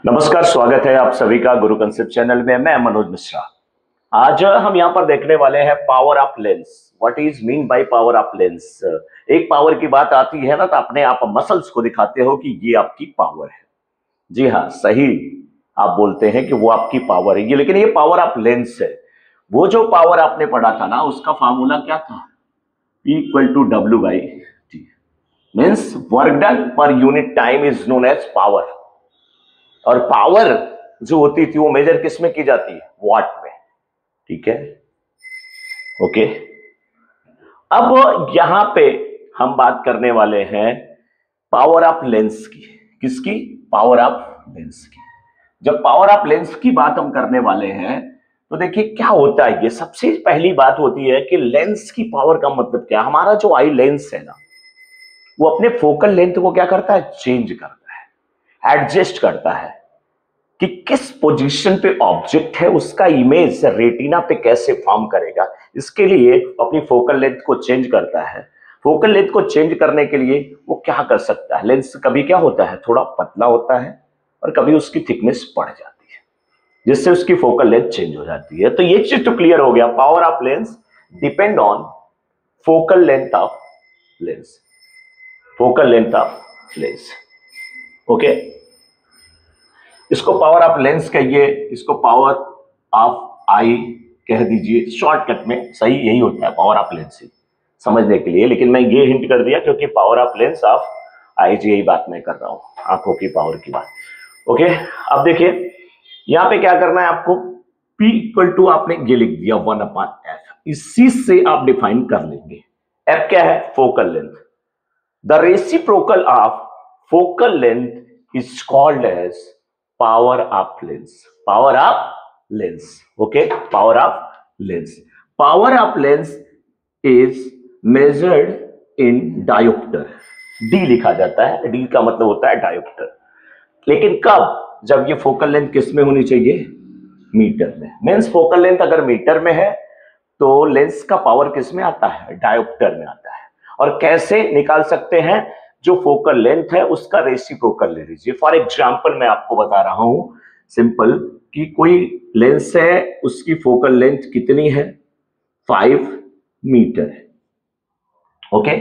नमस्कार, स्वागत है आप सभी का गुरु कंसेप्ट चैनल में। मैं मनोज मिश्रा। आज हम यहाँ पर देखने वाले हैं power of lens. What is mean by power of lens. एक पावर की बात आती है ना, तो अपने आप मसल्स को दिखाते हो कि ये आपकी पावर है। जी हाँ, सही आप बोलते हैं कि वो आपकी पावर है ये, लेकिन ये पावर ऑफ लेंस है। वो जो पावर आपने पढ़ा था ना, उसका फार्मूला क्या था? P equal to W by T means work done per unit time is known as power. और पावर जो होती थी वो मेजर किस में की जाती है? वॉट में। ठीक है, ओके। अब यहां पे हम बात करने वाले हैं पावर ऑफ लेंस की। किसकी? पावर ऑफ लेंस की। जब पावर ऑफ लेंस की बात हम करने वाले हैं तो देखिए क्या होता है। ये सबसे पहली बात होती है कि लेंस की पावर का मतलब क्या? हमारा जो आई लेंस है ना, वो अपने फोकल लेंथ को क्या करता है? चेंज करता है, एडजस्ट करता है कि किस पोजीशन पे ऑब्जेक्ट है, उसका इमेज रेटिना पे कैसे फॉर्म करेगा। इसके लिए अपनी फोकल लेंथ को चेंज करता है। फोकल लेंथ को चेंज करने के लिए वो क्या कर सकता है? लेंस कभी क्या होता है, थोड़ा पतला होता है और कभी उसकी थिकनेस बढ़ जाती है, जिससे उसकी फोकल लेंथ चेंज हो जाती है। तो ये चीज तो क्लियर हो गया। Power of lens depend on focal length of lens. Focal length of lens, okay. इसको पावर ऑफ लेंस कहिए, इसको पावर ऑफ आई कह दीजिए। शॉर्टकट में सही यही होता है, पावर ऑफ लेंस ही समझने के लिए। लेकिन मैं ये हिंट कर दिया क्योंकि पावर ऑफ लेंस ऑफ आई जी यही बात मैं कर रहा हूं, आंखों की पावर की बात। ओके, अब देखिए यहां पे क्या करना है आपको। P इक्वल टू आपने ये लिख दिया 1/f। इसी से आप डिफाइन कर लेंगे। F क्या है? Focal length. The reciprocal of focal length is called as power of lens. Power of lens, okay. Power of lens. Power of lens is measured in dioptre. D लिखा जाता है, डी का मतलब होता है डायोप्टर। लेकिन कब? जब ये फोकल लेंथ किस में होनी चाहिए? मीटर में। मीन्स फोकल लेंथ अगर मीटर में है तो लेंस का पावर किस में आता है? डायोप्टर में आता है। और कैसे निकाल सकते हैं? जो फोकल लेंथ है उसका रेसिप्रोकल ले लीजिए। फॉर एग्जांपल मैं आपको बता रहा हूं सिंपल कि कोई लेंस है, उसकी फोकल लेंथ कितनी है? 5 मीटर है, ओके।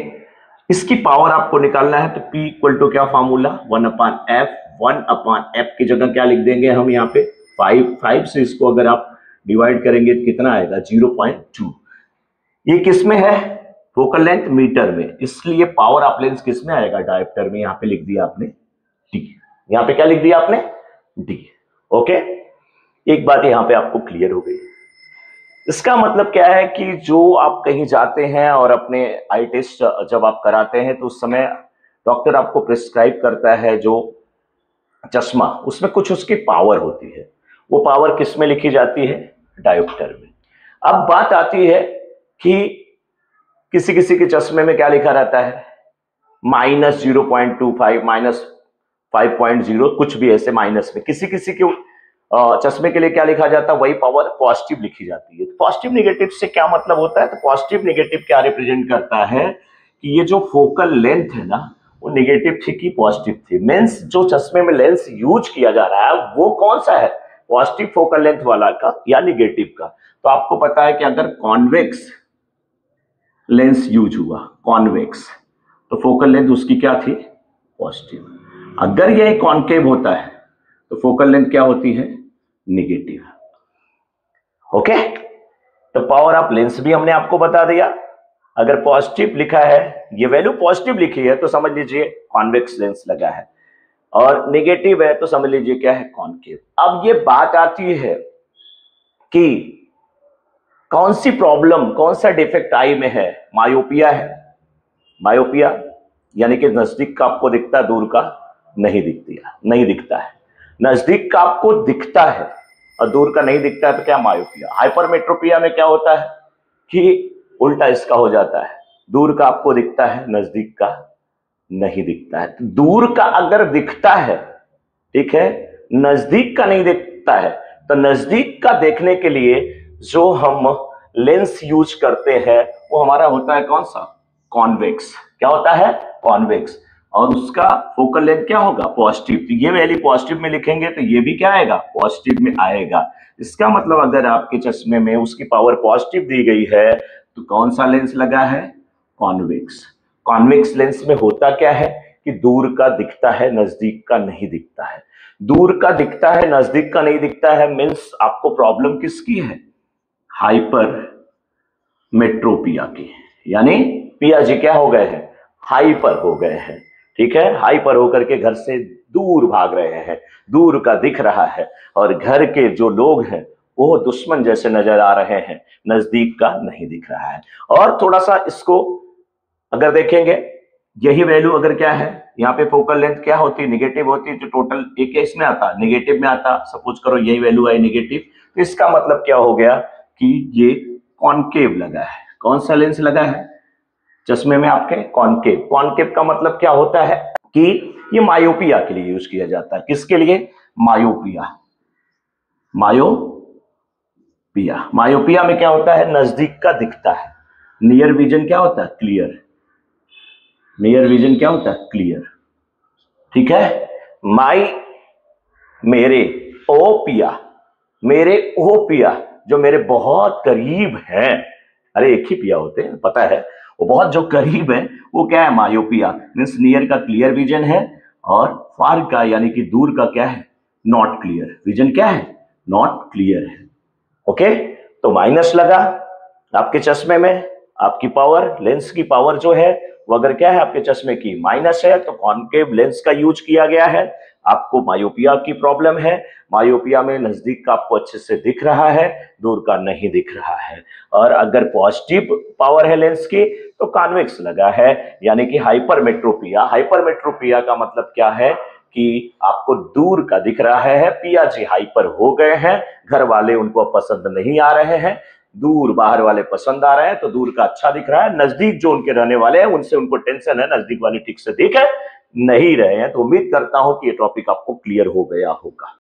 इसकी पावर आपको निकालना है तो P इक्वल टू क्या फॉर्मूला? 1/f। 1/f की जगह क्या लिख देंगे हम यहाँ पे? 5 से इसको अगर आप डिवाइड करेंगे तो कितना आएगा? 0.2। ये किस में है? फोकल लेंथ मीटर में, इसलिए पावर ऑफ लेंस किस में आएगा? डायोप्टर में। यहां पे लिख दिया आपने डी। यहां पे क्या लिख दिया आपने? D, okay. एक बात यहां पे आपको क्लियर हो गई। इसका मतलब क्या है कि जो आप कहीं जाते हैं और अपने आई टेस्ट जब आप कराते हैं तो उस समय डॉक्टर आपको प्रिस्क्राइब करता है जो चश्मा, उसमें कुछ उसकी पावर होती है। वो पावर किस में लिखी जाती है? डायोप्टर में। अब बात आती है कि किसी किसी के चश्मे में क्या लिखा रहता है? -0.25, -5.0, कुछ भी ऐसे माइनस में। किसी किसी के चश्मे के लिए क्या लिखा जाता है? वही पावर पॉजिटिव लिखी जाती है। तो पॉजिटिव निगेटिव से क्या मतलब होता है? तो पॉजिटिव निगेटिव क्या रिप्रेजेंट करता है कि ये जो फोकल लेंथ है ना, वो निगेटिव थी कि पॉजिटिव थी। मीन्स जो चश्मे में लेंस यूज किया जा रहा है वो कौन सा है? पॉजिटिव फोकल लेंथ वाला का या निगेटिव का? तो आपको पता है कि अगर कॉन्वेक्स लेंस यूज हुआ, कॉन्वेक्स, तो फोकल लेंथ उसकी क्या थी? पॉजिटिव। अगर यह कॉन्केव होता है तो फोकल लेंथ क्या होती है? Negative, okay. तो पावर ऑफ लेंस भी हमने आपको बता दिया। अगर पॉजिटिव लिखा है, ये वैल्यू पॉजिटिव लिखी है तो समझ लीजिए कॉन्वेक्स लेंस लगा है, और निगेटिव है तो समझ लीजिए क्या है? कॉन्केव। अब ये बात आती है कि कौन सी प्रॉब्लम, कौन सा डिफेक्ट आई में है? मायोपिया है। मायोपिया यानी कि नजदीक का आपको दिखता है, दूर का नहीं दिखता है। नजदीक का आपको दिखता है और दूर का नहीं दिखता है, तो क्या? मायोपिया। हाइपरमेट्रोपिया में क्या होता है कि उल्टा इसका हो जाता है, दूर का आपको दिखता है, नजदीक का नहीं दिखता है। तो दूर का अगर दिखता है, ठीक है, नजदीक का नहीं दिखता है, तो नजदीक का देखने के लिए जो हम लेंस यूज करते हैं वो हमारा होता है कौन सा? कॉन्वेक्स। क्या होता है? कॉन्वेक्स। और उसका फोकल लेंथ क्या होगा, पॉजिटिव। तो ये वैल्यू पॉजिटिव में लिखेंगे तो ये भी क्या आएगा, पॉजिटिव में आएगा। इसका मतलब अगर आपके चश्मे में उसकी पावर पॉजिटिव दी गई है तो कौन सा लेंस लगा है, कॉन्वेक्स। कॉन्वेक्स लेंस में होता क्या है कि दूर का दिखता है, नजदीक का नहीं दिखता है। दूर का दिखता है, नजदीक का नहीं दिखता है, मीन्स आपको प्रॉब्लम किसकी है, हाइपर मेट्रोपिया की। यानी पिया जी क्या हो गए हैं, हाइपर हो गए हैं। ठीक है, हाइपर होकर के घर से दूर भाग रहे हैं, दूर का दिख रहा है और घर के जो लोग हैं वो दुश्मन जैसे नजर आ रहे हैं, नजदीक का नहीं दिख रहा है। और थोड़ा सा इसको अगर देखेंगे, यही वैल्यू अगर क्या है, यहाँ पे फोकल लेंथ क्या होती है, निगेटिव होती है, तो टोटल एक इसमें आता, निगेटिव में आता। सपोज करो यही वैल्यू आई निगेटिव, तो इसका मतलब क्या हो गया कि ये कॉनकेव लगा है। कौन सा लेंस लगा है चश्मे में आपके, कॉनकेव। कॉनकेव का मतलब क्या होता है कि ये मायोपिया के लिए यूज किया जाता है। किसके लिए, मायोपिया। मायोपिया, मायोपिया में क्या होता है, नजदीक का दिखता है। नियर विजन क्या होता है, क्लियर। नियर विजन क्या होता है, क्लियर। ठीक है, माई, मेरे, ओपिया, मेरे ओपिया, जो मेरे बहुत करीब हैं। अरे एक ही पिया होते हैं पता है, वो बहुत जो करीब है वो क्या है, मायोपिया। मीन्स नियर का क्लियर विजन है और फार का यानी कि दूर का क्या है, नॉट क्लियर विजन। क्या है, नॉट क्लियर है। ओके, तो माइनस लगा आपके चश्मे में। आपकी पावर, लेंस की पावर जो है वो अगर क्या है आपके चश्मे की माइनस है तो कॉनकेव लेंस का यूज किया गया है। आपको मायोपिया की प्रॉब्लम है, मायोपिया में नजदीक का आपको अच्छे से दिख रहा है, दूर का नहीं दिख रहा है। और अगर पॉजिटिव पावर है लेंस की तो कॉन्वेक्स लगा है, यानी कि हाइपरमेट्रोपिया। हाइपरमेट्रोपिया का मतलब क्या है कि आपको दूर का दिख रहा है। पिया जी हाइपर हो गए हैं, घर वाले उनको पसंद नहीं आ रहे हैं, दूर बाहर वाले पसंद आ रहे हैं, तो दूर का अच्छा दिख रहा है। नजदीक जो उनके रहने वाले हैं उनसे उनको टेंशन है, नजदीक वाले ठीक से दिख नहीं रहे हैं। तो उम्मीद करता हूं कि ये टॉपिक आपको क्लियर हो गया होगा।